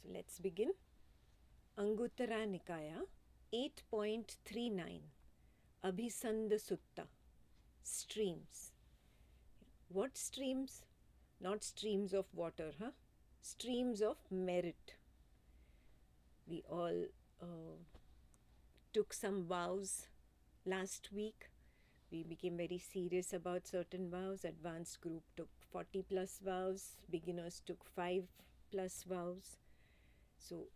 So let's begin. Anguttara Nikaya 8.39 Abhisanda Sutta. Streams. What streams? Not streams of water, huh? Streams of merit. We all took some vows last week. We became very serious about certain vows. Advanced group took 40 plus vows. Beginners took 5 plus vows. So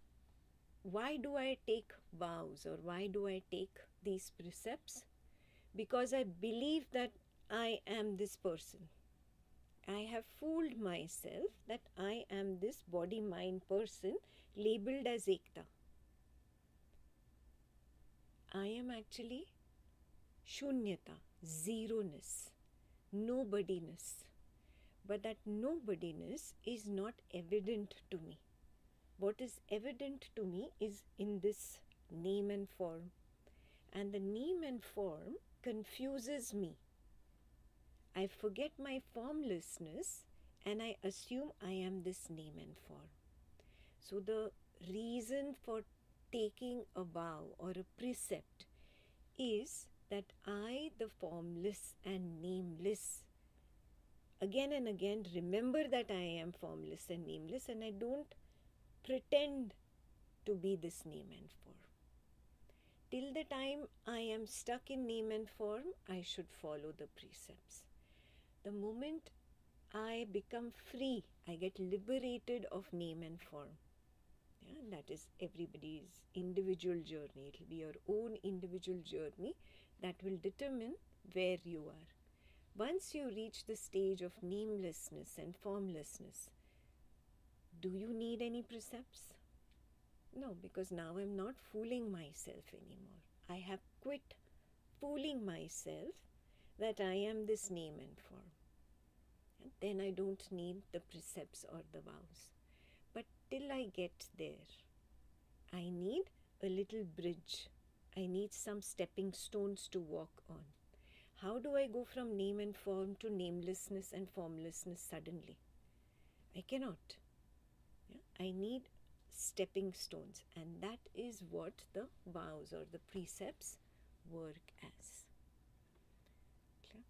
why do I take vows, or why do I take these precepts? Because I believe that I am this person. I have fooled myself that I am this body-mind person labeled as Ekta. I am actually shunyata, zeroness, nobodiness. But that nobodiness is not evident to me. What is evident to me is in this name and form. And the name and form confuses me. I forget my formlessness and I assume I am this name and form. So the reason for taking a vow or a precept is that I, the formless and nameless, again and again remember that I am formless and nameless, and I don't pretend to be this name and form. Till the time I am stuck in name and form, I should follow the precepts. The moment I become free, I get liberated of name and form. Yeah, that is everybody's individual journey. It will be your own individual journey that will determine where you are. Once you reach the stage of namelessness and formlessness, do you need any precepts? No, because now I'm not fooling myself anymore. I have quit fooling myself that I am this name and form. And then I don't need the precepts or the vows. But till I get there, I need a little bridge. I need some stepping stones to walk on. How do I go from name and form to namelessness and formlessness suddenly? I cannot. Yeah? I need stepping stones, and that is what the vows or the precepts work as. Okay?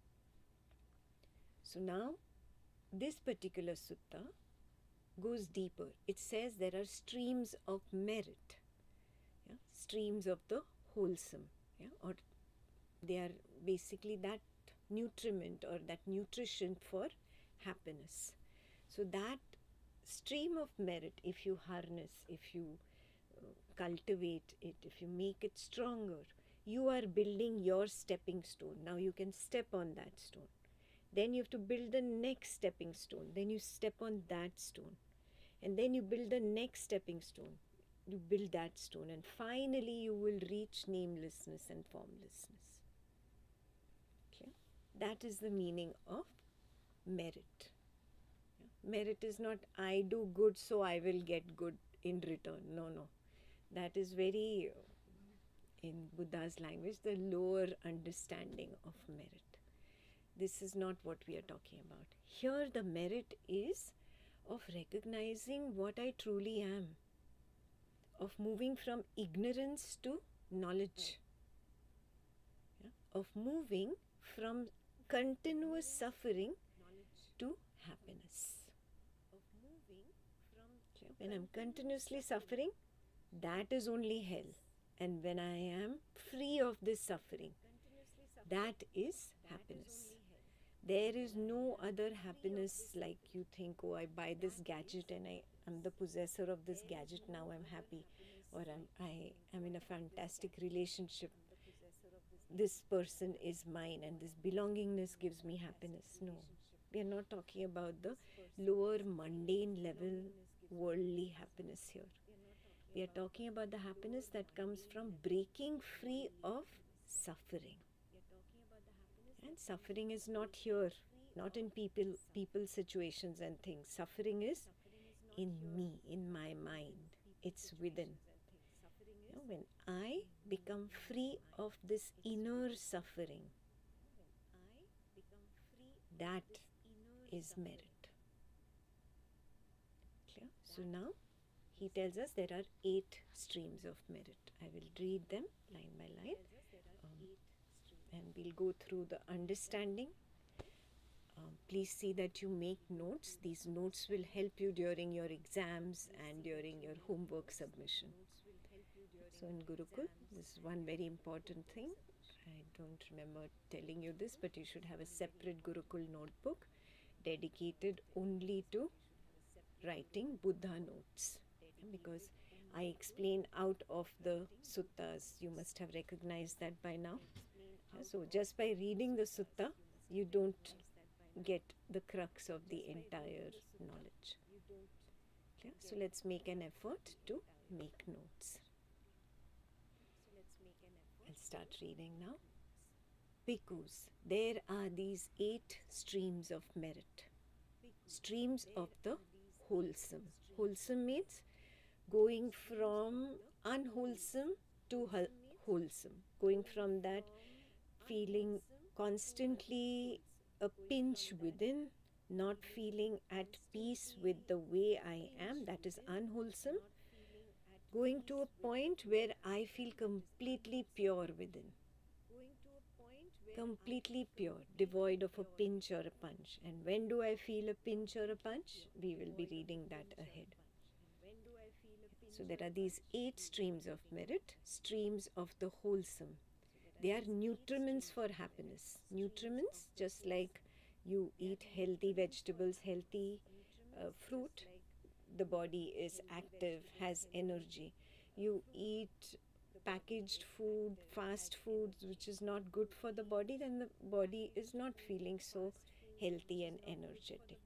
So now, this particular sutta goes deeper. It says there are streams of merit, yeah? Streams of the wholesome, yeah? Or they are basically that nutriment or that nutrition for happiness. So that stream of merit, if you harness, if you cultivate it, if you make it stronger, you are building your stepping stone. Now you can step on that stone. Then you have to build the next stepping stone. Then you step on that stone. And then you build the next stepping stone. You build that stone. And finally you will reach namelessness and formlessness. Okay? That is the meaning of merit. Merit is not I do good so I will get good in return. No. That is very, in Buddha's language, the lower understanding of merit. This is not what we are talking about. Here the merit is of recognizing what I truly am, of moving from ignorance to knowledge, yeah? Of moving from continuous suffering to happiness. When I'm continuously suffering, that is only hell. And when I am free of this suffering, that is happiness. There is no other happiness like you think, oh, I buy this gadget and I am the possessor of this gadget, now I'm happy. Or I am in a fantastic relationship. This person is mine and this belongingness gives me happiness. No, we are not talking about the lower mundane level worldly happiness here. We are talking about the happiness that comes from breaking free of suffering. And suffering is not here, not in people, situations and things. Suffering is in me, in my mind. It's within. You know, when I become free of this inner suffering, that is merit. Clear? So now, he tells us there are 8 streams of merit. I will read them line by line, and we'll go through the understanding. Please see that you make notes. These notes will help you during your exams and during your homework submission. So in Gurukul, this is one very important thing. I don't remember telling you this, but you should have a separate Gurukul notebook dedicated only to writing Buddha notes. Because I explain out of the Suttas. You must have recognized that by now. So just by reading the Sutta, you don't get the crux of the entire knowledge. Okay? So let's make an effort to make notes. I'll start reading now. Bhikkhus, there are these 8 streams of merit. Streams of the wholesome. Wholesome means going from unwholesome to wholesome. Going from that feeling constantly a pinch within, not feeling at peace with the way I am, that is unwholesome, going to a point where I feel completely pure within. Completely pure, devoid of a pinch or a punch. And when do I feel a pinch or a punch? We will be reading that ahead. So there are these 8 streams of merit, streams of the wholesome. They are nutriments for happiness. Nutriments, just like you eat healthy vegetables, healthy fruit, the body is active, has energy. You eat packaged food, fast foods, which is not good for the body, then the body is not feeling so healthy and energetic.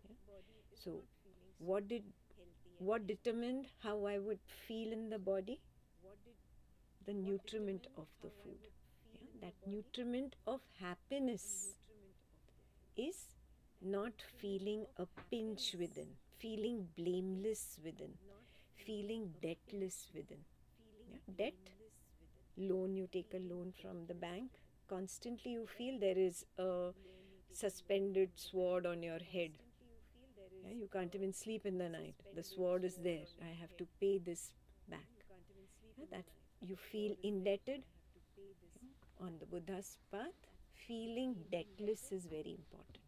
Yeah? So what determined how I would feel in the body? The nutriment of the food. Yeah? That nutriment of happiness is not feeling a pinch within, feeling blameless within, feeling debtless within. Yeah? Debt, loan, you take a loan from the bank, constantly you feel there is a suspended sword on your head. Yeah? You can't even sleep in the night. The sword is there. I have to pay this back. Yeah? That you feel indebted. On the Buddha's path, feeling debtless is very important.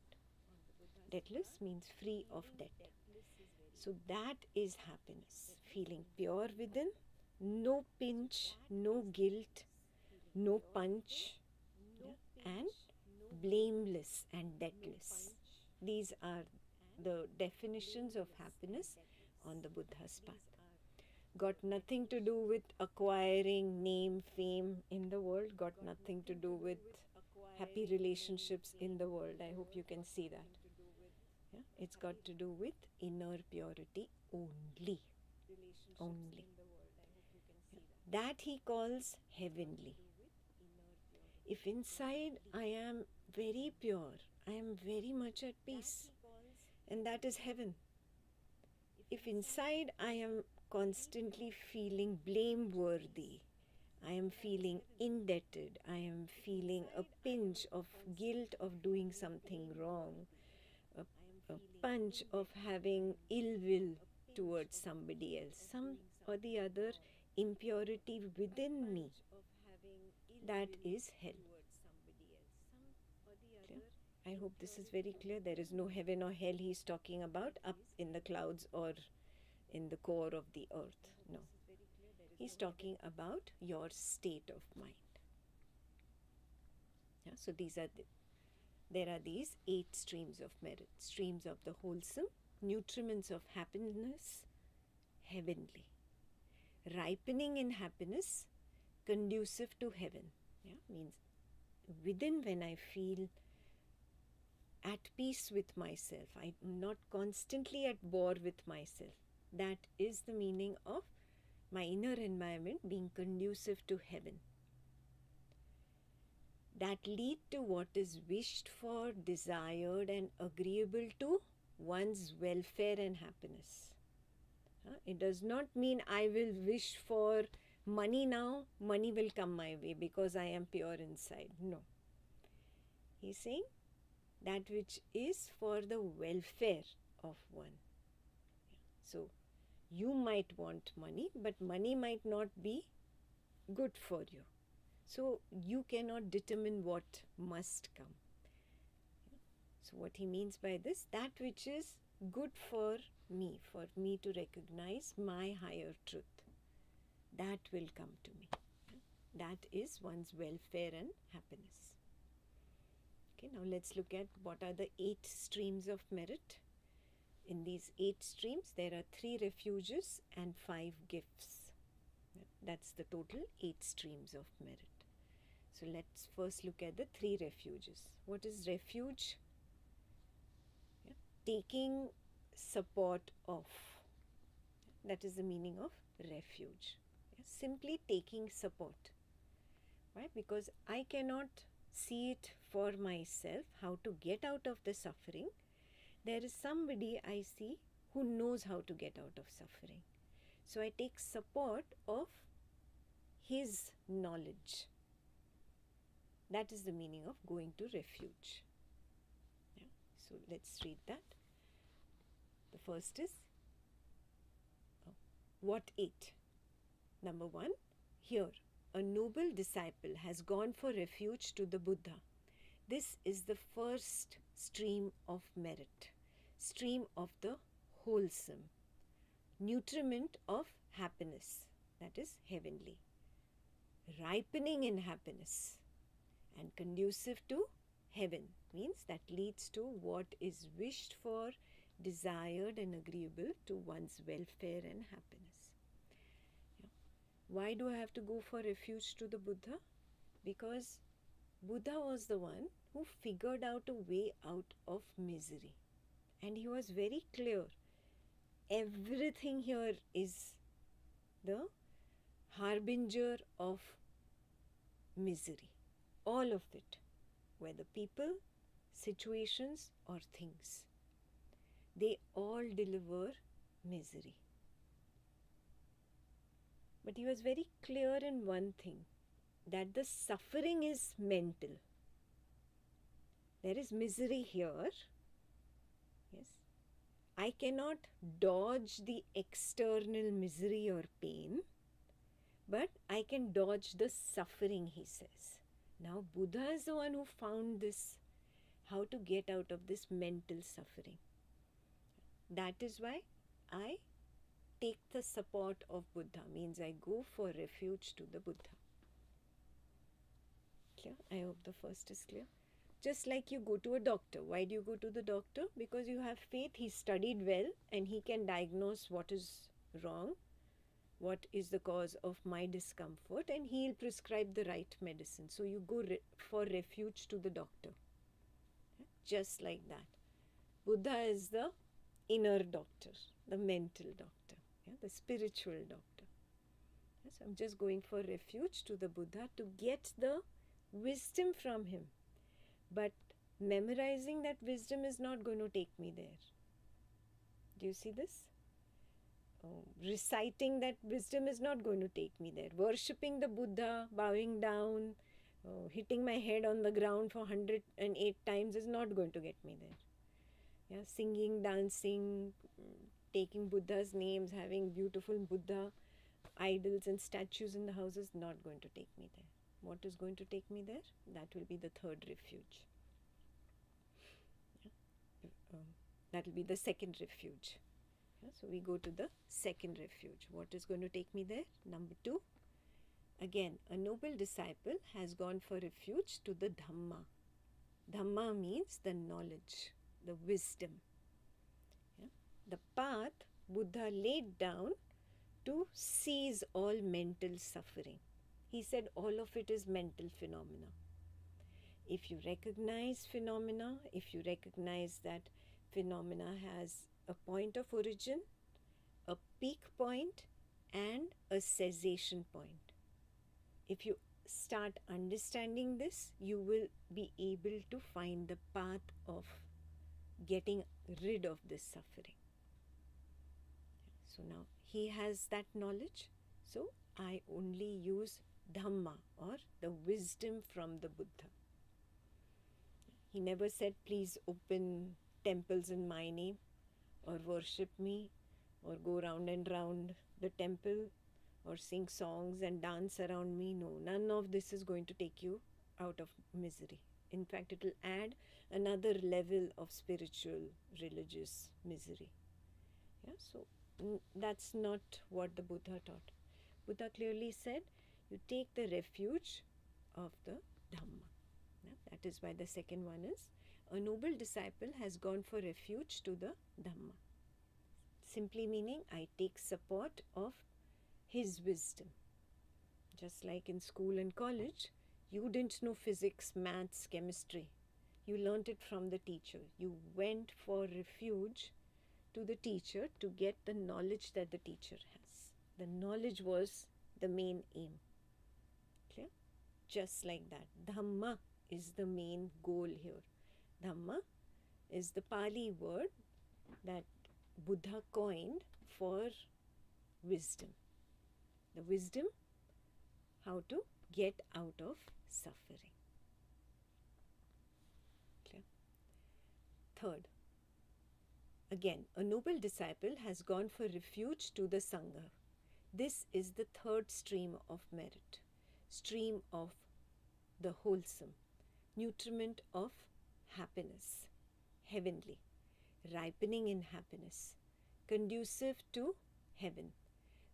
Debtless means free of debt. So that is happiness. Feeling pure within, no pinch, no guilt, no punch, yeah, and blameless and debtless. These are the definitions of happiness on the Buddha's path. Got nothing to do with acquiring name, fame in the world, got nothing to do with happy relationships in the world. I hope you can see that. Yeah? It's got to do with inner purity only. Only. Yeah. That he calls heavenly. If inside I am very pure, I am very much at peace, and that is heaven. If inside I am constantly feeling blameworthy, I am feeling indebted, I am feeling a pinch of guilt of doing something wrong, a punch of having ill will towards somebody else, some or the other impurity within me, that is hell. Clear? I hope this is very clear. There is no heaven or hell he is talking about up in the clouds or in the core of the earth. No. He's talking about your state of mind. Yeah, so there are these 8 streams of merit, streams of the wholesome, nutriments of happiness, heavenly. Ripening in happiness, conducive to heaven. Yeah, means within, when I feel at peace with myself, I'm not constantly at war with myself. That is the meaning of my inner environment being conducive to heaven. That lead to what is wished for, desired and agreeable to one's welfare and happiness. It does not mean I will wish for money now, money will come my way because I am pure inside. No. He's saying that which is for the welfare of one. So, You might want money, but money might not be good for you. So you cannot determine what must come. So what he means by this, that which is good for me to recognize my higher truth, that will come to me. That is one's welfare and happiness. Okay, now let's look at what are the 8 streams of merit. In these 8 streams, there are 3 refuges and 5 gifts. That's the total 8 streams of merit. So let's first look at the 3 refuges. What is refuge? Yeah. Taking support of. That is the meaning of refuge. Yeah. Simply taking support. Right? Because I cannot see it for myself, how to get out of the suffering. There is somebody I see who knows how to get out of suffering. So I take support of his knowledge. That is the meaning of going to refuge. Yeah. So let's read that. The first is, what 8? Number 1, here, a noble disciple has gone for refuge to the Buddha. This is the first stream of merit, stream of the wholesome, nutriment of happiness, that is heavenly, ripening in happiness and conducive to heaven, means that leads to what is wished for, desired and agreeable to one's welfare and happiness. Yeah. Why do I have to go for refuge to the Buddha? Because Buddha was the one who figured out a way out of misery. And he was very clear. Everything here is the harbinger of misery. All of it. Whether people, situations or things. They all deliver misery. But he was very clear in one thing, that the suffering is mental. There is misery here. Yes. I cannot dodge the external misery or pain, but I can dodge the suffering, he says. Now Buddha is the one who found this, how to get out of this mental suffering. That is why I take the support of Buddha, means I go for refuge to the Buddha. Clear? I hope the first is clear. Just like you go to a doctor. Why do you go to the doctor? Because you have faith, he studied well and he can diagnose what is wrong, what is the cause of my discomfort, and he'll prescribe the right medicine. So you go for refuge to the doctor. Just like that. Buddha is the inner doctor, the mental doctor, the spiritual doctor. So I'm just going for refuge to the Buddha to get the wisdom from him. But memorizing that wisdom is not going to take me there. Do you see this? Reciting that wisdom is not going to take me there. Worshipping the Buddha, bowing down, hitting my head on the ground for 108 times is not going to get me there. Yeah, singing, dancing, taking Buddha's names, having beautiful Buddha idols and statues in the house is not going to take me there. What is going to take me there? That will be the third refuge. Yeah. That will be the second refuge. Yeah, so we go to the second refuge. What is going to take me there? Number 2. Again, a noble disciple has gone for refuge to the Dhamma. Dhamma means the knowledge, the wisdom. Yeah. The path Buddha laid down to cease all mental suffering. He said all of it is mental phenomena. If you recognize phenomena, if you recognize that phenomena has a point of origin, a peak point and a cessation point. If you start understanding this, you will be able to find the path of getting rid of this suffering. So now he has that knowledge, so I only use Dhamma or the wisdom from the Buddha. He never said, please open temples in my name or worship me or go round and round the temple or sing songs and dance around me. No, none of this is going to take you out of misery. In fact, it will add another level of spiritual, religious misery. Yeah, so that's not what the Buddha taught. Buddha clearly said, you take the refuge of the Dhamma. Yeah, that is why the second one is, a noble disciple has gone for refuge to the Dhamma. Simply meaning, I take support of his wisdom. Just like in school and college, you didn't know physics, maths, chemistry. You learnt it from the teacher. You went for refuge to the teacher to get the knowledge that the teacher has. The knowledge was the main aim. Clear? Just like that. Dhamma is the main goal here. Dhamma is the Pali word that Buddha coined for wisdom. The wisdom, how to get out of suffering. Clear? Third, again, a noble disciple has gone for refuge to the Sangha. This is the third stream of merit, stream of the wholesome, nutriment of happiness, heavenly, ripening in happiness, conducive to heaven,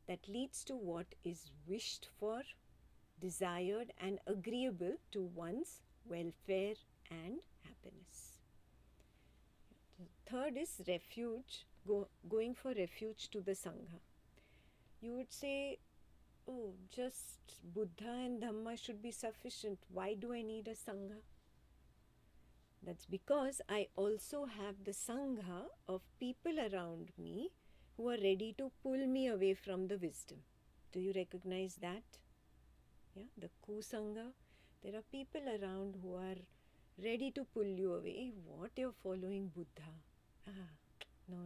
that leads to what is wished for, desired and agreeable to one's welfare and happiness. The third is refuge, going for refuge to the Sangha. You would say, oh, just Buddha and Dhamma should be sufficient. Why do I need a Sangha? That's because I also have the Sangha of people around me who are ready to pull me away from the wisdom. Do you recognize that? Yeah, the Kusanga. There are people around who are ready to pull you away. What, you're following Buddha? No.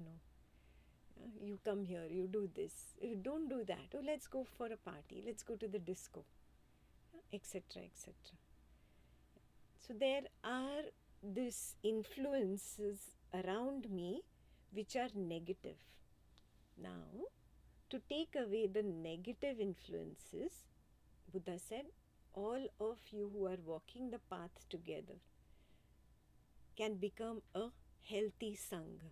You come here, you do this. Don't do that. Oh, let's go for a party. Let's go to the disco, etc., etc. So there are these influences around me which are negative. Now, to take away the negative influences, Buddha said, all of you who are walking the path together can become a healthy Sangha,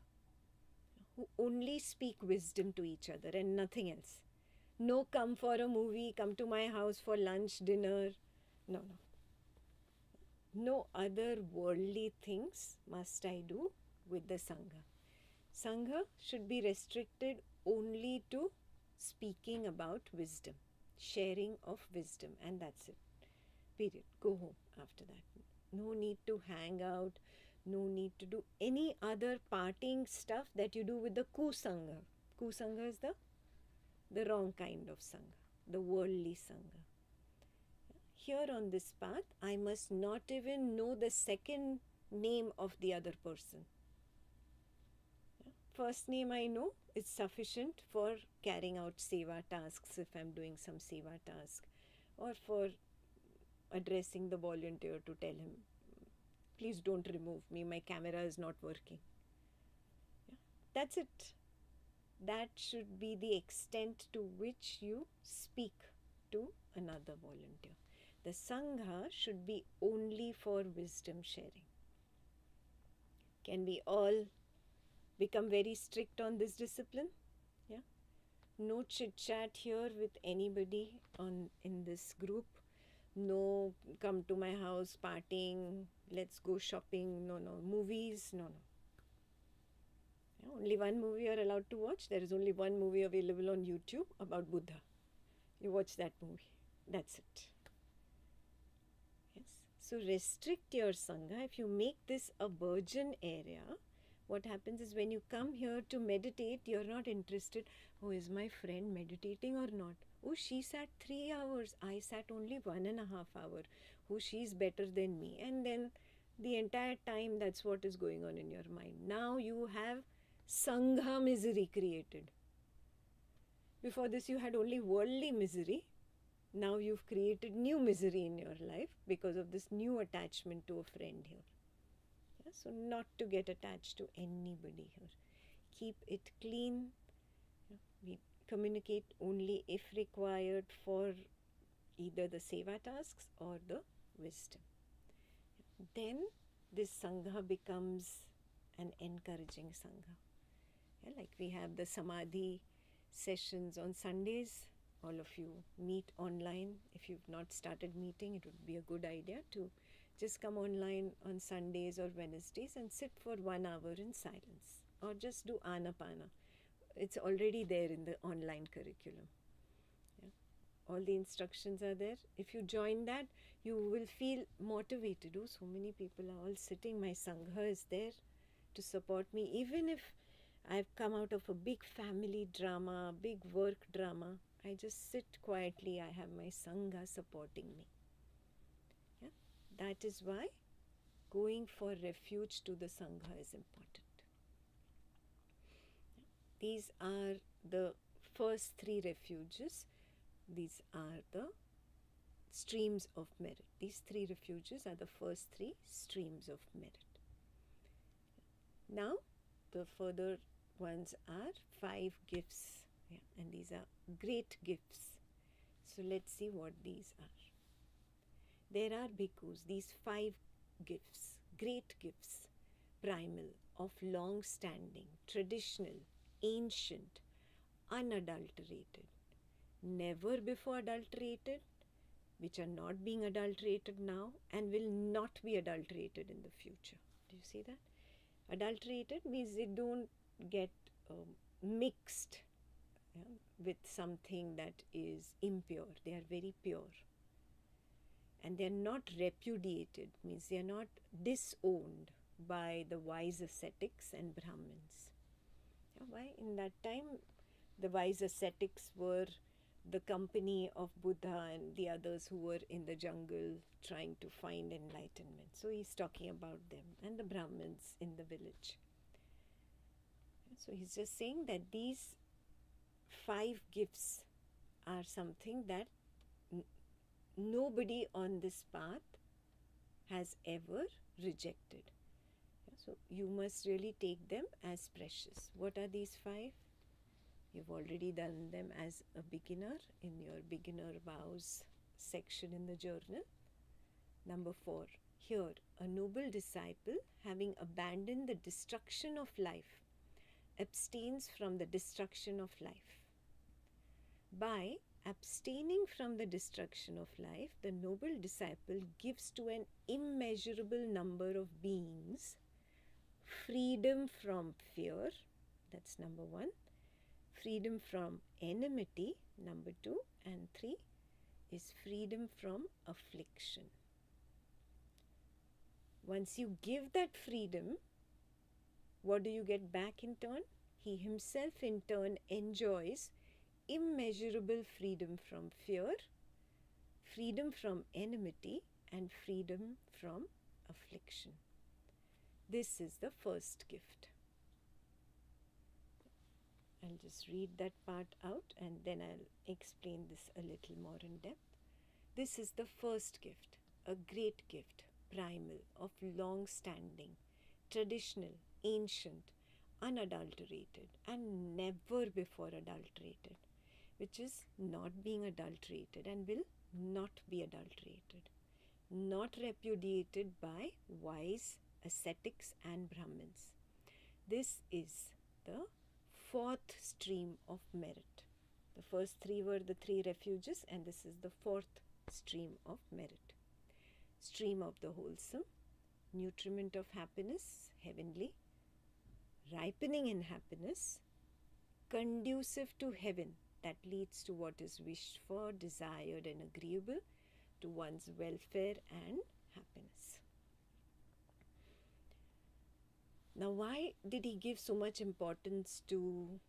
who only speak wisdom to each other and nothing else. No, come for a movie, come to my house for lunch, dinner. No. No other worldly things must I do with the Sangha. Sangha should be restricted only to speaking about wisdom, sharing of wisdom, and that's it. Period. Go home after that. No need to hang out, no need to do any other partying stuff that you do with the Kusanga. Kusanga is the wrong kind of Sangha, the worldly Sangha. Here on this path, I must not even know the second name of the other person. First name I know is sufficient for carrying out seva tasks if I'm doing some seva task, or for addressing the volunteer to tell him, please don't remove me, my camera is not working. That's it. That should be the extent to which you speak to another volunteer. The Sangha should be only for wisdom sharing. Can we all become very strict on this discipline? Yeah. No chit chat here with anybody in this group. No, come to my house, partying, let's go shopping. No. Movies, no. Yeah, only one movie you're allowed to watch. There is only one movie available on YouTube about Buddha. You watch that movie. That's it. So restrict your Sangha. If you make this a virgin area, what happens is when you come here to meditate, you're not interested, oh, is my friend meditating or not? Oh, she sat 3 hours. I sat only 1.5 hours. Oh, she's better than me. And then the entire time, that's what is going on in your mind. Now you have Sangha misery created. Before this, you had only worldly misery. Now you've created new misery in your life because of this new attachment to a friend here. So not to get attached to anybody here. Keep it clean We communicate only if required for either the seva tasks or the wisdom. Then this Sangha becomes an encouraging Sangha. Yeah, like we have the Samadhi sessions on Sundays. All of you meet online. If you've not started meeting, it would be a good idea to just come online on Sundays or Wednesdays and sit for 1 hour in silence. Or just do Anapana. It's already there in the online curriculum. Yeah. All the instructions are there. If you join that, you will feel motivated. Oh, so many people are all sitting. My Sangha is there to support me. Even if I've come out of a big family drama, big work drama, I just sit quietly. I have my Sangha supporting me. Yeah? That is why going for refuge to the Sangha is important. These are the first 3 refuges. These are the streams of merit. These 3 refuges are the first 3 streams of merit. Now, the further ones are 5 gifts. Yeah, and these are great gifts. So let's see what these are. There are bhikkhus, these 5 gifts, great gifts, primal, of long standing, traditional, ancient, unadulterated, never before adulterated, which are not being adulterated now and will not be adulterated in the future. Do you see that? Adulterated means they don't get mixed with something that is impure. They are very pure. And they are not repudiated, means they are not disowned by the wise ascetics and Brahmins. Why? In that time, the wise ascetics were the company of Buddha and the others who were in the jungle trying to find enlightenment. So he's talking about them and the Brahmins in the village. So he's just saying that these 5 gifts are something that nobody on this path has ever rejected. So you must really take them as precious. What are these 5? You've already done them as a beginner in your beginner vows section in the journal. Number 4, here a noble disciple, having abandoned the destruction of life, abstains from the destruction of life. By abstaining from the destruction of life, the noble disciple gives to an immeasurable number of beings freedom from fear, that's number 1, freedom from enmity, number 2, and 3 is freedom from affliction. Once you give that freedom, what do you get back in turn? He himself in turn enjoys immeasurable freedom from fear, freedom from enmity, and freedom from affliction. This is the first gift. I'll just read that part out and then I'll explain this a little more in depth. This is the first gift, a great gift, primal, of long standing, traditional, ancient, unadulterated, and never before adulterated, which is not being adulterated and will not be adulterated, not repudiated by wise ascetics and Brahmins. This is the 4th stream of merit. The first 3 were the 3 refuges, and this is the 4th stream of merit. Stream of the wholesome, nutriment of happiness, heavenly, ripening in happiness, conducive to heaven, that leads to what is wished for, desired, and agreeable to one's welfare and happiness. Now, why did he give so much importance to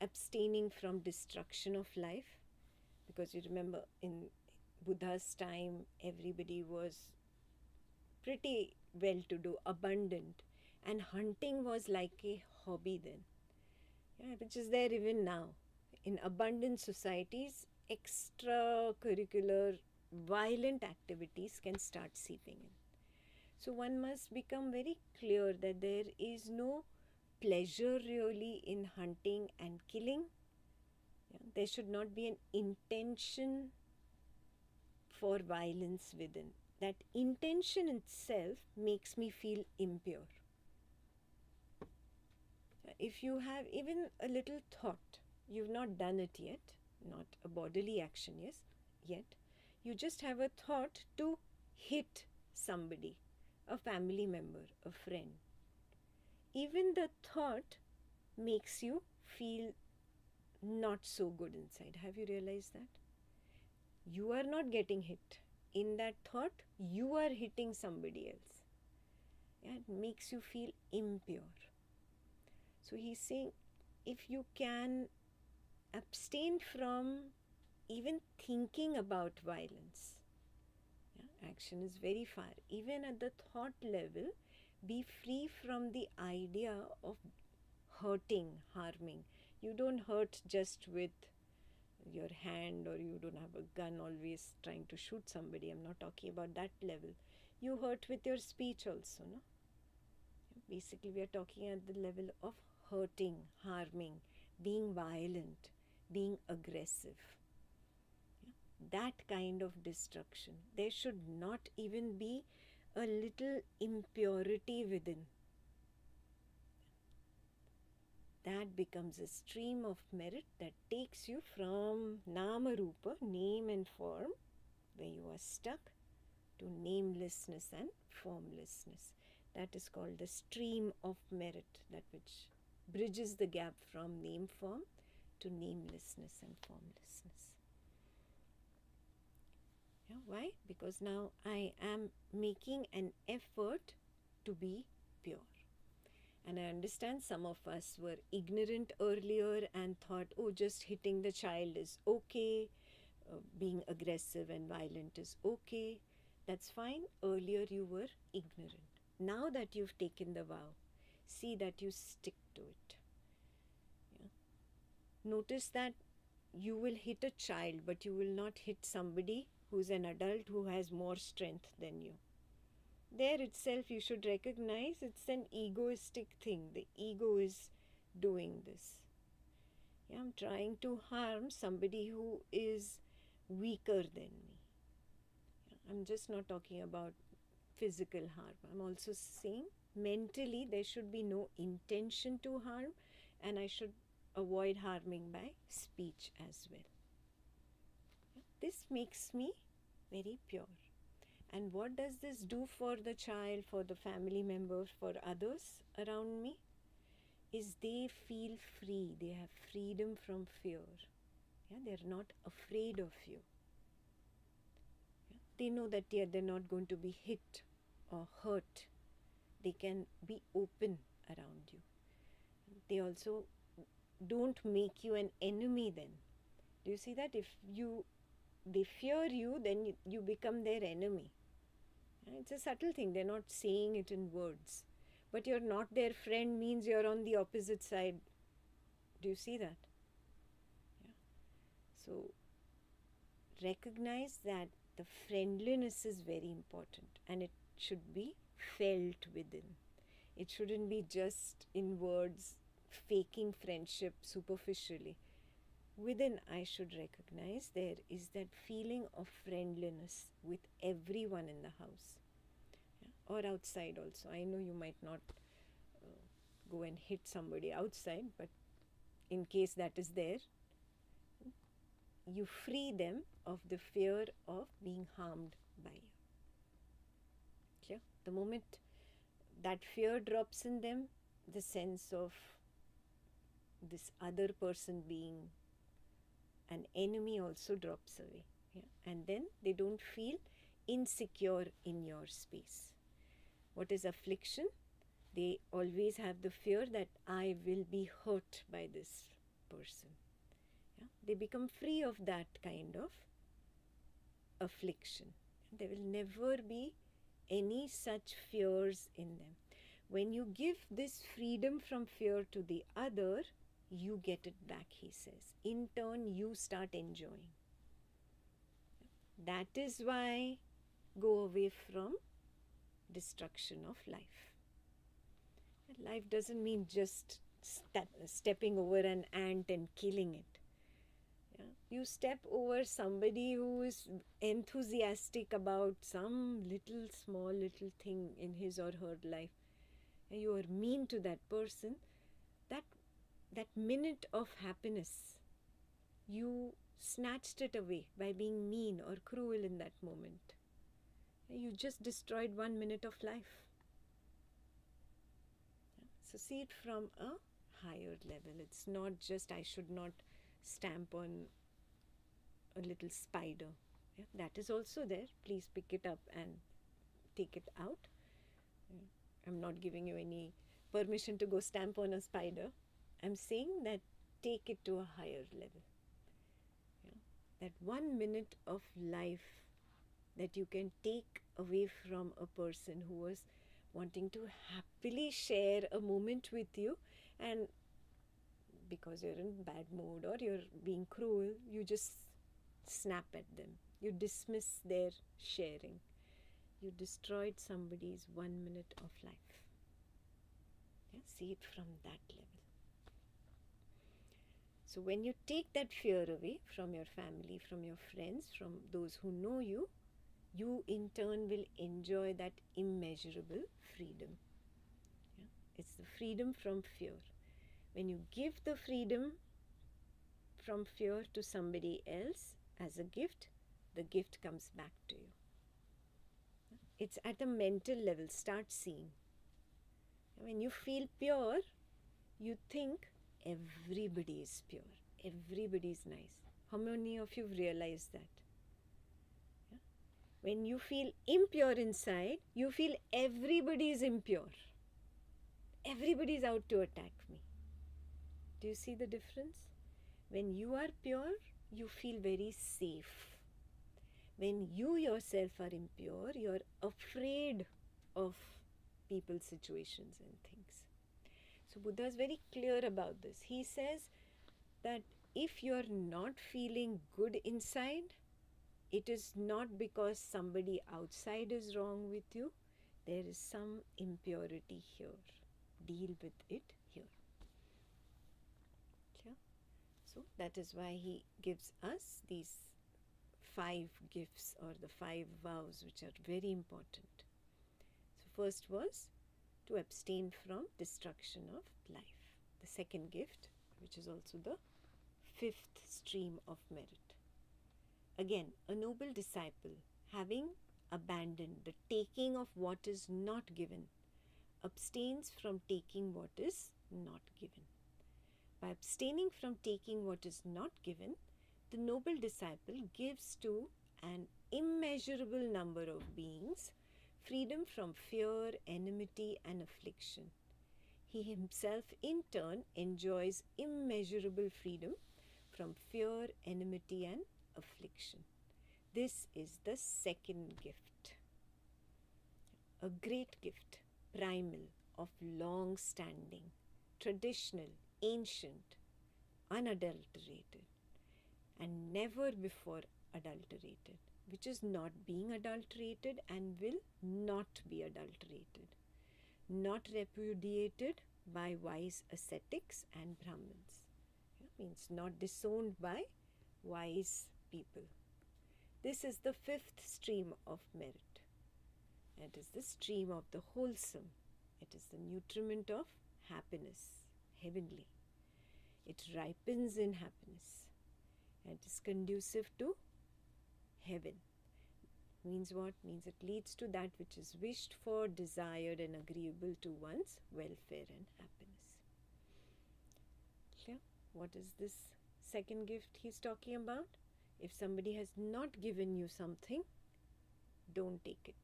abstaining from destruction of life? Because you remember in Buddha's time, everybody was pretty well-to-do, abundant, and hunting was like a hobby then, which is there even now. In abundant societies, extracurricular violent activities can start seeping in. So one must become very clear that there is no pleasure really in hunting and killing, Yeah? There should not be an intention for violence within. That intention itself makes me feel impure. If you have even a little thought, you've not done it yet, not a bodily action yet, you just have a thought to hit somebody, a family member, a friend. Even the thought makes you feel not so good inside. Have you realized that? You are not getting hit. In that thought, you are hitting somebody else. Yeah, it makes you feel impure. So he's saying, if you can abstain from even thinking about violence, yeah, action is very far. Even at the thought level, be free from the idea of hurting, harming. You don't hurt just with your hand, or you don't have a gun always trying to shoot somebody. I'm not talking about that level. You hurt with your speech also, no? Basically, we are talking at the level of hurting, harming, being violent, being aggressive. That kind of destruction. There should not even be a little impurity within. That becomes a stream of merit that takes you from Nama Rupa, name and form, where you are stuck, to namelessness and formlessness. That is called the stream of merit, that which bridges the gap from name form to namelessness and formlessness. Yeah, why? Because now I am making an effort to be pure. And I understand some of us were ignorant earlier and thought, oh, just hitting the child is okay, being aggressive and violent is okay. That's fine. Earlier you were ignorant. Now that you've taken the vow, see that you stick to it. Yeah. Notice that you will hit a child, but you will not hit somebody who's an adult who has more strength than you. There itself you should recognize it's an egoistic thing. The ego is doing this. Yeah, I'm trying to harm somebody who is weaker than me. Yeah, I'm just not talking about physical harm. I'm also saying mentally there should be no intention to harm, and I should avoid harming by speech as well. Yeah, this makes me very pure. And what does this do for the child, for the family members, for others around me? Is they feel free. They have freedom from fear. Yeah, they're not afraid of you. Yeah, they know that they're not going to be hit or hurt. They can be open around you. They also don't make you an enemy then. Do you see that? If they fear you, then you become their enemy. It's a subtle thing. They're not saying it in words. But you're not their friend means you're on the opposite side. Do you see that? Yeah. So recognize that the friendliness is very important, and it should be felt within. It shouldn't be just in words, faking friendship superficially. Within, I should recognize there is that feeling of friendliness with everyone in the house, yeah? Or outside also. I know you might not go and hit somebody outside, but in case that is there, you free them of the fear of being harmed by you. Clear? The moment that fear drops in them, the sense of this other person being an enemy also drops away. Yeah? And then they don't feel insecure in your space. What is affliction? They always have the fear that I will be hurt by this person. Yeah? They become free of that kind of affliction. There will never be any such fears in them. When you give this freedom from fear to the other, you get it back, he says. In turn, you start enjoying. That is why go away from destruction of life. Life doesn't mean just stepping over an ant and killing it. Yeah? You step over somebody who is enthusiastic about some little small little thing in his or her life, and you are mean to that person, that minute of happiness, you snatched it away by being mean or cruel in that moment. You just destroyed 1 minute of life. So see it from a higher level. It's not just I should not stamp on a little spider. Yeah, that is also there. Please pick it up and take it out. I'm not giving you any permission to go stamp on a spider. I'm saying that take it to a higher level. Yeah? That 1 minute of life that you can take away from a person who was wanting to happily share a moment with you, and because you're in bad mood or you're being cruel, you just snap at them. You dismiss their sharing. You destroyed somebody's 1 minute of life. Yeah, see it from that level. So when you take that fear away from your family, from your friends, from those who know you, you in turn will enjoy that immeasurable freedom. Yeah? It's the freedom from fear. When you give the freedom from fear to somebody else as a gift, the gift comes back to you. It's at a mental level. Start seeing. When you feel pure, you think everybody is pure. Everybody is nice. How many of you realize that? Yeah? When you feel impure inside, you feel everybody is impure. Everybody is out to attack me. Do you see the difference? When you are pure, you feel very safe. When you yourself are impure, you're afraid of people's situations and things. So Buddha is very clear about this. He says that if you're not feeling good inside, it is not because somebody outside is wrong with you. There is some impurity here. Deal with it here. Yeah? So that is why he gives us these 5 gifts or the 5 vows, which are very important. So first was to abstain from destruction of life. The second gift, which is also the 5th stream of merit. Again, a noble disciple, having abandoned the taking of what is not given, abstains from taking what is not given. By abstaining from taking what is not given, the noble disciple gives to an immeasurable number of beings freedom from fear, enmity, and affliction. He himself, in turn, enjoys immeasurable freedom from fear, enmity, and affliction. This is the second gift. A great gift, primal, of long standing, traditional, ancient, unadulterated, and never before adulterated, which is not being adulterated and will not be adulterated, not repudiated by wise ascetics and Brahmins. Means not disowned by wise people. This is the 5th stream of merit. It is the stream of the wholesome. It is the nutriment of happiness, heavenly. It ripens in happiness. It is conducive to heaven. Means what? Means it leads to that which is wished for, desired, and agreeable to one's welfare and happiness. Clear? What is this second gift he's talking about? If somebody has not given you something, don't take it.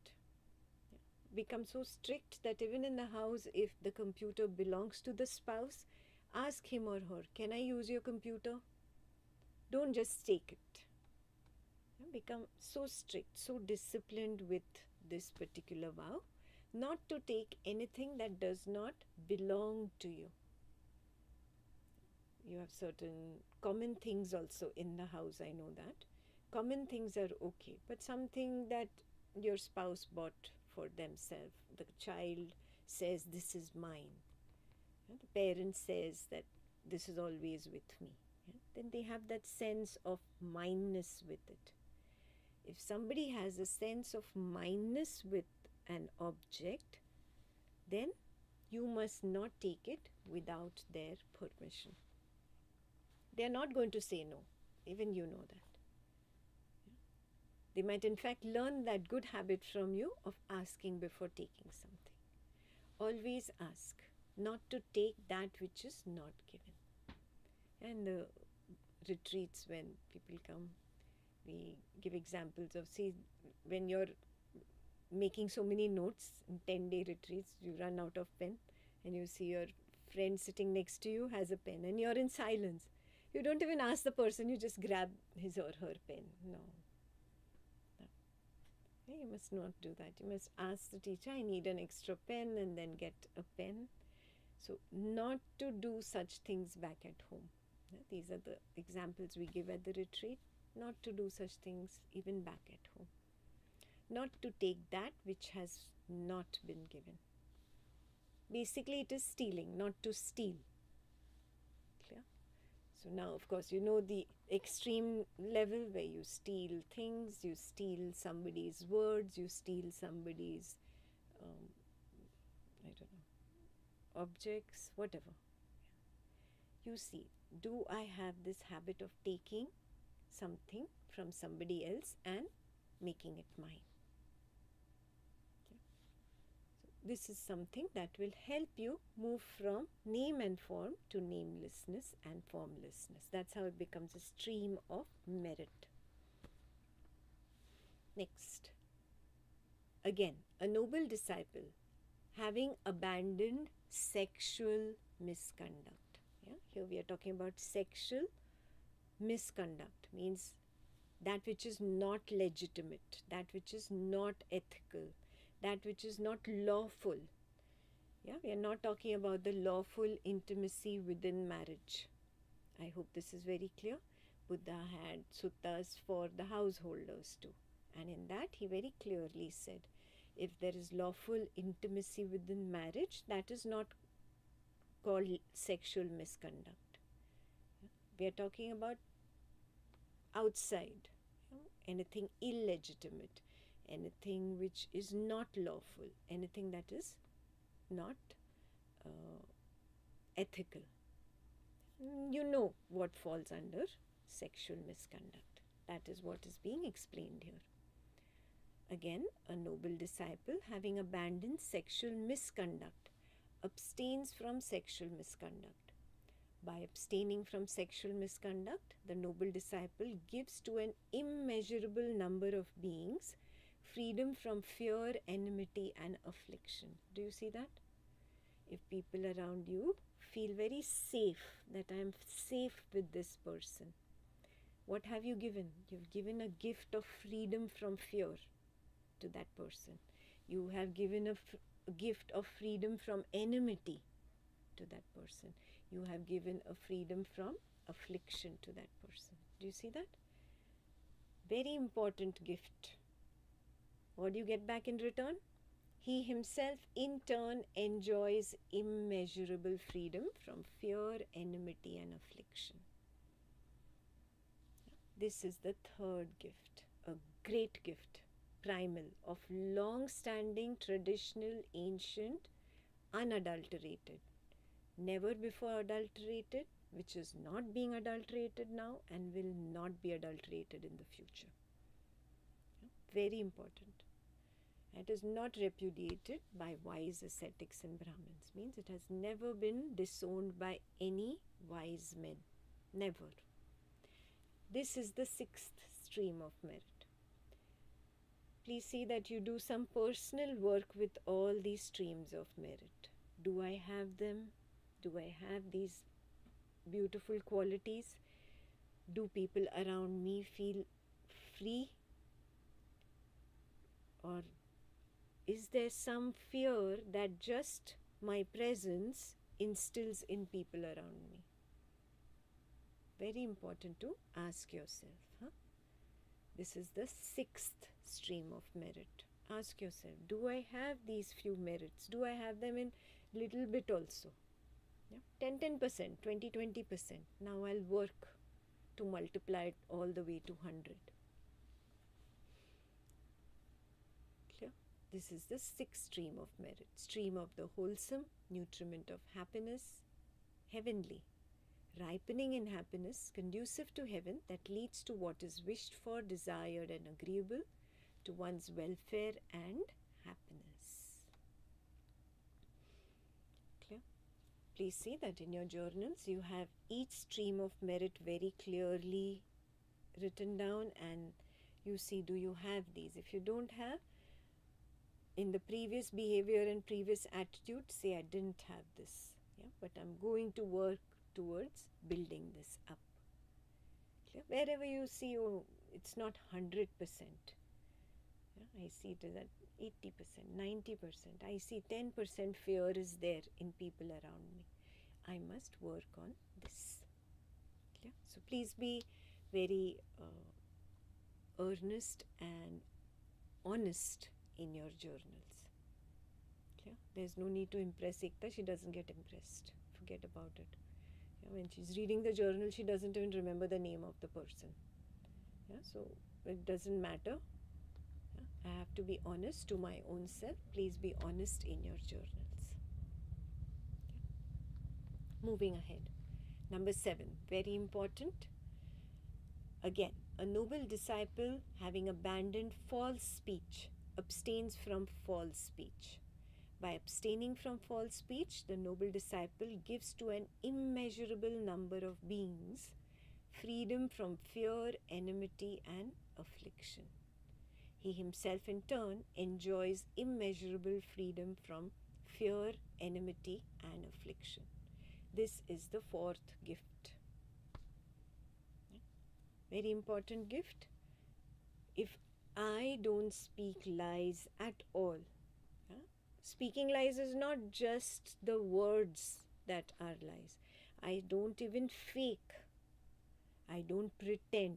Become so strict that even in the house, if the computer belongs to the spouse, ask him or her, can I use your computer? Don't just take it. Become so strict, so disciplined with this particular vow, not to take anything that does not belong to you. You have certain common things also in the house, I know that. Common things are okay, but something that your spouse bought for themselves, the child says, this is mine. The parent says that this is always with me. then they have that sense of mindness with it. If somebody has a sense of mindness with an object, then you must not take it without their permission. They are not going to say no. Even you know that. They might in fact learn that good habit from you of asking before taking something. Always ask, not to take that which is not given. And the retreats, when people come, we give examples of, see, when you're making so many notes in 10-day retreats, you run out of pen and you see your friend sitting next to you has a pen and you're in silence. You don't even ask the person, you just grab his or her pen. No. You must not do that. You must ask the teacher, I need an extra pen, and then get a pen. So not to do such things back at home. These are the examples we give at the retreat. Not to do such things even back at home. Not to take that which has not been given. Basically it is stealing, not to steal. Clear? So now, of course, you know the extreme level where you steal things, you steal somebody's words, you steal somebody's, I don't know, objects, whatever. You see, do I have this habit of taking something from somebody else and making it mine? This is something that will help you move from name and form to namelessness and formlessness. That's how it becomes a stream of merit. Next. Again, a noble disciple having abandoned sexual misconduct. Yeah? Here we are talking about sexual misconduct, means that which is not legitimate, that which is not ethical, that which is not lawful. Yeah, we are not talking about the lawful intimacy within marriage. I hope this is very clear. Buddha had suttas for the householders too. And in that he very clearly said, if there is lawful intimacy within marriage, that is not called sexual misconduct. We are talking about outside, anything illegitimate, anything which is not lawful, anything that is not ethical. You know what falls under sexual misconduct. That is what is being explained here. Again, a noble disciple having abandoned sexual misconduct abstains from sexual misconduct. By abstaining from sexual misconduct, the noble disciple gives to an immeasurable number of beings freedom from fear, enmity, and affliction. Do you see that? If people around you feel very safe, that I am safe with this person, what have you given? You've given a gift of freedom from fear to that person. You have given a gift of freedom from enmity to that person. You have given a freedom from affliction to that person. Do you see that? Very important gift. What do you get back in return? He himself in turn enjoys immeasurable freedom from fear, enmity, and affliction. This is the third gift, a great gift, primal, of long-standing, traditional, ancient, unadulterated, never before adulterated, which is not being adulterated now and will not be adulterated in the future. Very important. It is not repudiated by wise ascetics and Brahmins. Means it has never been disowned by any wise men. Never. This is the sixth stream of merit. Please see that you do some personal work with all these streams of merit. Do I have them? Do I have these beautiful qualities? Do people around me feel free? Or is there some fear that just my presence instills in people around me? Very important to ask yourself. This is the sixth stream of merit. Ask yourself, do I have these few merits? Do I have them in little bit also? 10%, 20%. Now I'll work to multiply it all the way to 100. Clear? This is the sixth stream of merit. Stream of the wholesome, nutriment of happiness, heavenly, ripening in happiness, conducive to heaven, that leads to what is wished for, desired, and agreeable to one's welfare and happiness. Clear? Please see that in your journals you have each stream of merit very clearly written down, and you see, do you have these? If you don't have, in the previous behavior and previous attitude, say I didn't have this, yeah, but I'm going to work towards building this up. Clear? Wherever you see, oh, it's not 100%. Yeah, I see it is at 80%, 90%. I see 10% fear is there in people around me. I must work on this. Clear? So please be very earnest and honest in your journals. Clear? There's no need to impress Ekta. She doesn't get impressed. Forget about it. Yeah, when she's reading the journal, she doesn't even remember the name of the person. Yeah, so it doesn't matter. Yeah, I have to be honest to my own self. Please be honest in your journals. Okay. Moving ahead. Number 7, very important. Again, a noble disciple, having abandoned false speech, abstains from false speech. By abstaining from false speech, the noble disciple gives to an immeasurable number of beings freedom from fear, enmity, and affliction. He himself, in turn, enjoys immeasurable freedom from fear, enmity, and affliction. This is the fourth gift. Very important gift. If I don't speak lies at all, speaking lies is not just the words that are lies. I don't even fake. I don't pretend.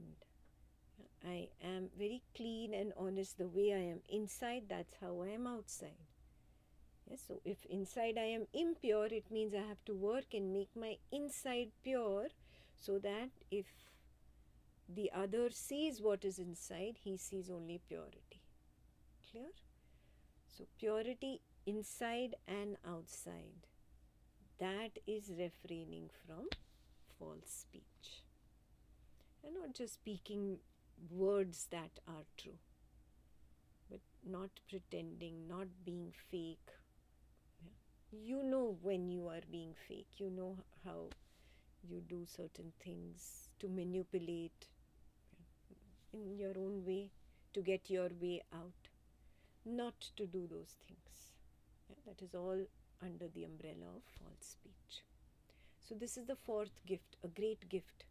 I am very clean and honest the way I am inside, that's how I am outside. Yes, so if inside I am impure, it means I have to work and make my inside pure, so that if the other sees what is inside, he sees only purity. Clear? So purity inside and outside, that is refraining from false speech. And not just speaking words that are true, but not pretending, not being fake. Yeah. You know when you are being fake. You know how you do certain things to manipulate in your own way, to get your way out. Not to do those things. Yeah, that is all under the umbrella of false speech. So this is the fourth gift, a great gift,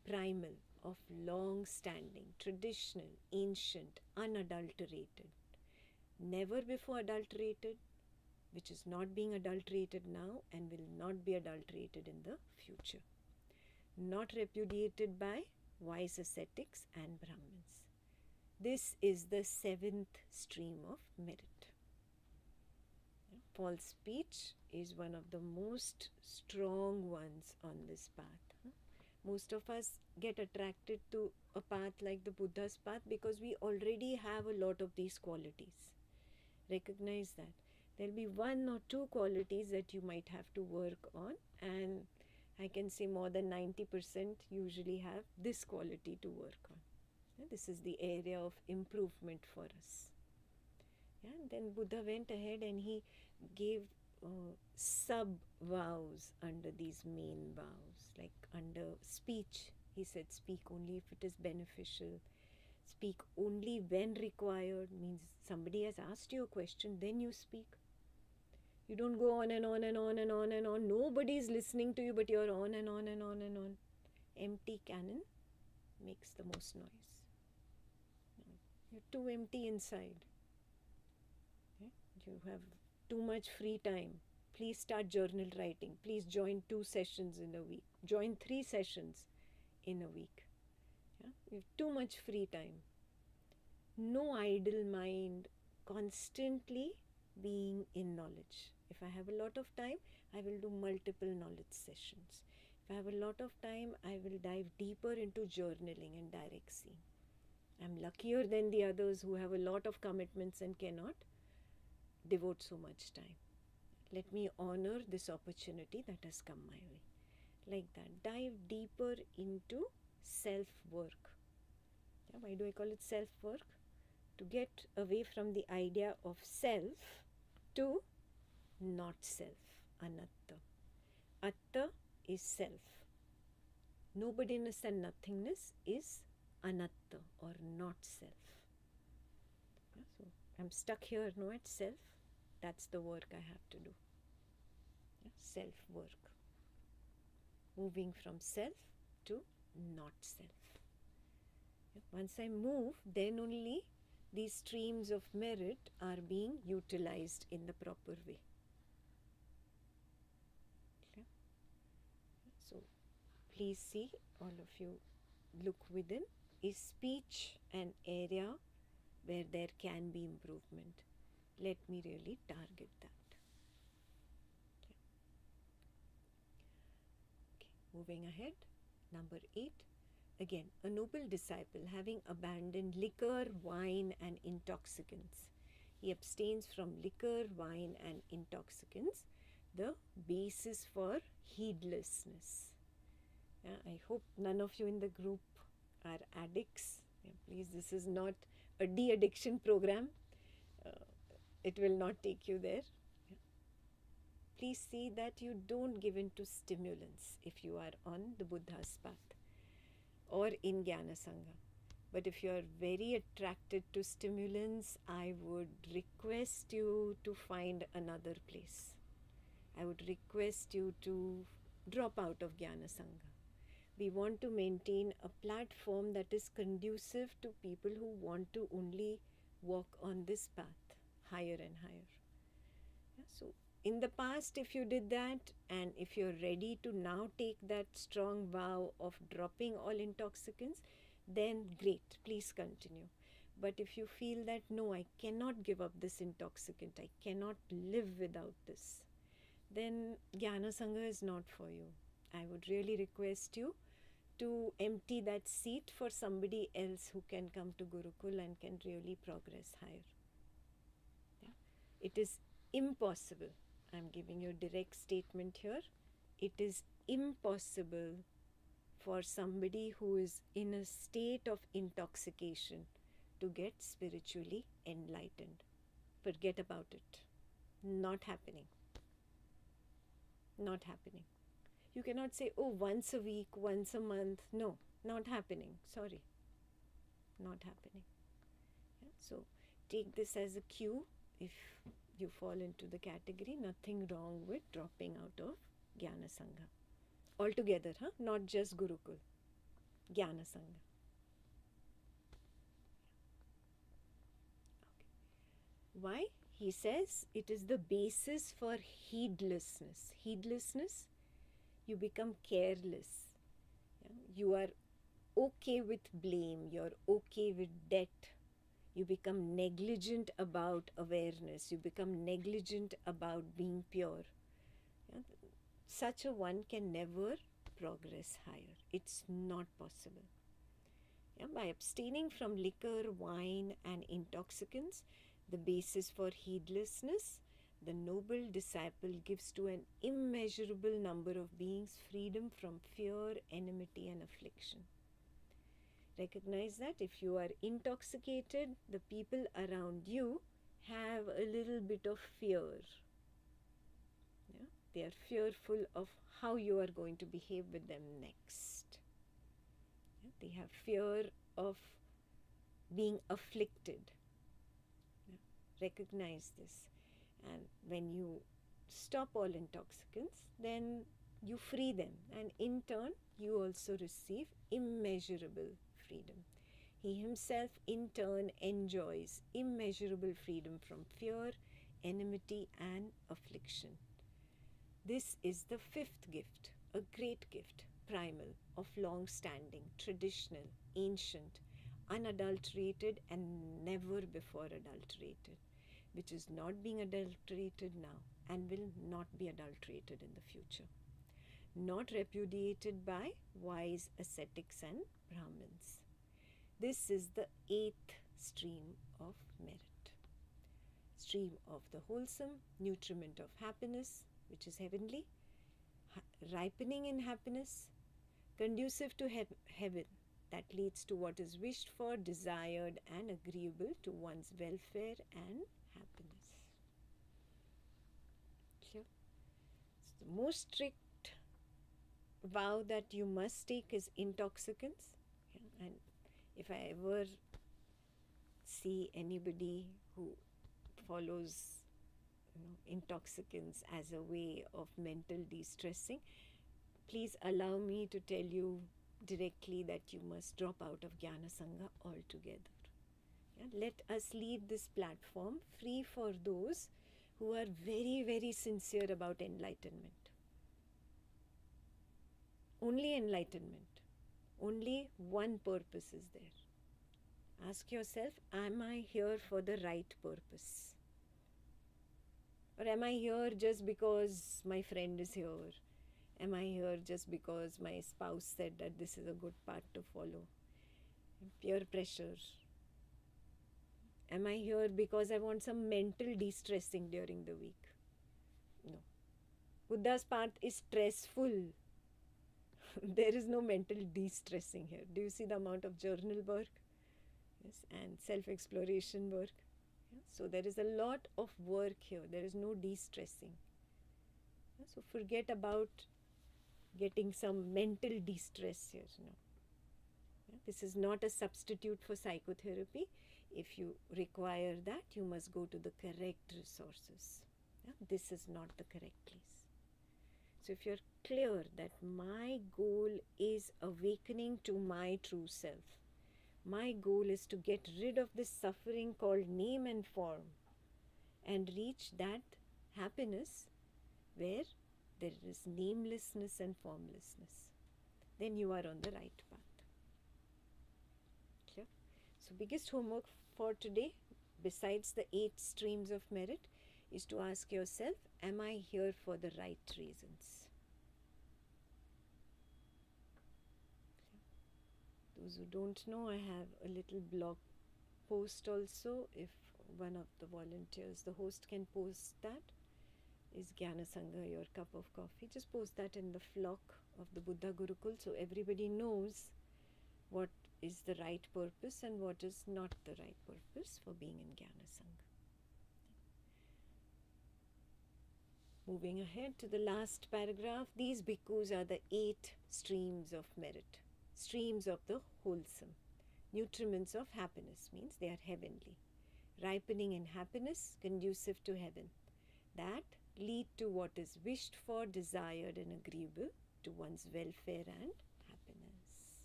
primal, of long-standing, traditional, ancient, unadulterated, never before adulterated, which is not being adulterated now and will not be adulterated in the future. Not repudiated by wise ascetics and Brahmins. This is the 7th stream of merit. False speech is one of the most strong ones on this path. Most of us get attracted to a path like the Buddha's path because we already have a lot of these qualities. Recognize that. There'll be 1 or 2 qualities that you might have to work on, and I can say more than 90% usually have this quality to work on. This is the area of improvement for us. Yeah, and then Buddha went ahead and he gave sub-vows under these main vows. Like under speech, he said speak only if it is beneficial. Speak only when required, means somebody has asked you a question, then you speak. You don't go on and on and on and on and on. Nobody is listening to you, but you're on and on and on and on. Empty cannon makes the most noise. You're too empty inside. Okay? You have too much free time. Please start journal writing. Please join 2 sessions in a week. Join 3 sessions in a week. Yeah? You have too much free time. No idle mind, constantly being in knowledge. If I have a lot of time, I will do multiple knowledge sessions. If I have a lot of time, I will dive deeper into journaling and direct seeing. I'm luckier than the others who have a lot of commitments and cannot devote so much time. Let me honor this opportunity that has come my way. Like that. Dive deeper into self work. Yeah, why do I call it self work? To get away from the idea of self to not self, anatta. Atta is self. Nobodiness and nothingness is anatta or not self. Yeah, so I'm stuck here, no, at self. That's the work I have to do. Yeah, self work. Moving from self to not self. Yeah, once I move, then only these streams of merit are being utilized in the proper way. Okay. So please see, all of you look within. Is speech an area where there can be improvement? Let me really target that. Okay, moving ahead. Number 8. Again, a noble disciple, having abandoned liquor, wine, and intoxicants. He abstains from liquor, wine, and intoxicants, the basis for heedlessness. I hope none of you in the group are addicts. Please, this is not a de-addiction program. It will not take you there. Please see that you don't give in to stimulants if you are on the Buddha's path or in Jnana Sangha. But if you are very attracted to stimulants, I would request you to find another place. I would request you to drop out of Jnana Sangha. We want to maintain a platform that is conducive to people who want to only walk on this path higher and higher. Yeah, so in the past, if you did that, and if you're ready to now take that strong vow of dropping all intoxicants, then great, please continue. But if you feel that no, I cannot give up this intoxicant, I cannot live without this, then Jnana Sangha is not for you. I would really request you to empty that seat for somebody else who can come to Gurukul and can really progress higher. Yeah? It is impossible. I'm giving you a direct statement here. It is impossible for somebody who is in a state of intoxication to get spiritually enlightened. Forget about it. Not happening. Not happening. You cannot say, oh, once a week, once a month. No, not happening. Sorry. Not happening. Yeah? So take this as a cue. If you fall into the category, nothing wrong with dropping out of Jnana Sangha. Altogether, not just Gurukul. Jnana Sangha. Okay. Why? He says it is the basis for heedlessness. Heedlessness, you become careless. Yeah? You are okay with blame. You're okay with debt. You become negligent about awareness. You become negligent about being pure. Yeah? Such a one can never progress higher. It's not possible. Yeah? By abstaining from liquor, wine, and intoxicants, the basis for heedlessness, the noble disciple gives to an immeasurable number of beings freedom from fear, enmity, and affliction. Recognize that if you are intoxicated, the people around you have a little bit of fear. Yeah? They are fearful of how you are going to behave with them next. Yeah? They have fear of being afflicted. Yeah? Recognize this. And when you stop all intoxicants, then you free them. And in turn, you also receive immeasurable freedom. He himself in turn enjoys immeasurable freedom from fear, enmity, and affliction. This is the 5th gift, a great gift, primal, of long-standing, traditional, ancient, unadulterated, and never before adulterated, which is not being adulterated now and will not be adulterated in the future. not repudiated by wise ascetics and Brahmins. This is the 8th stream of merit. Stream of the wholesome, nutriment of happiness, which is heavenly, ripening in happiness, conducive to heaven, that leads to what is wished for, desired, and agreeable to one's welfare and happiness. Clear? So the most strict vow that you must take is intoxicants. Yeah? And if I ever see anybody who follows intoxicants as a way of mental de-stressing, please allow me to tell you directly that you must drop out of Jnana Sangha altogether. Yeah? Let us leave this platform free for those who are very, very sincere about enlightenment. Only enlightenment. Only one purpose is there. Ask yourself, am I here for the right purpose? Or am I here just because my friend is here? Am I here just because my spouse said that this is a good path to follow? Peer pressure. Am I here because I want some mental de-stressing during the week? No. Buddha's path is stressful. There is no mental de-stressing here. Do you see the amount of journal work? Yes, and self-exploration work. Yeah? So there is a lot of work here. There is no de-stressing. Yeah? So forget about getting some mental de-stress here. No. Yeah? This is not a substitute for psychotherapy. If you require that, you must go to the correct resources. Yeah? This is not the correct place. So if you're clear that my goal is awakening to my true self, my goal is to get rid of this suffering called name and form and reach that happiness where there is namelessness and formlessness, then you are on the right path. Clear? So biggest homework for today, besides the 8 streams of merit, is to ask yourself, am I here for the right reasons? Those who don't know, I have a little blog post also. If one of the volunteers, the host, can post that, is Jnana Sangha your cup of coffee? Just post that in the flock of the Buddha Gurukul so everybody knows what is the right purpose and what is not the right purpose for being in Jnana Sangha. Moving ahead to the last paragraph, these bhikkhus are the 8 streams of merit, streams of the wholesome. Nutriments of happiness means they are heavenly. Ripening in happiness, conducive to heaven. That lead to what is wished for, desired and agreeable to one's welfare and happiness.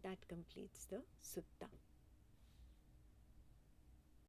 That completes the Sutta.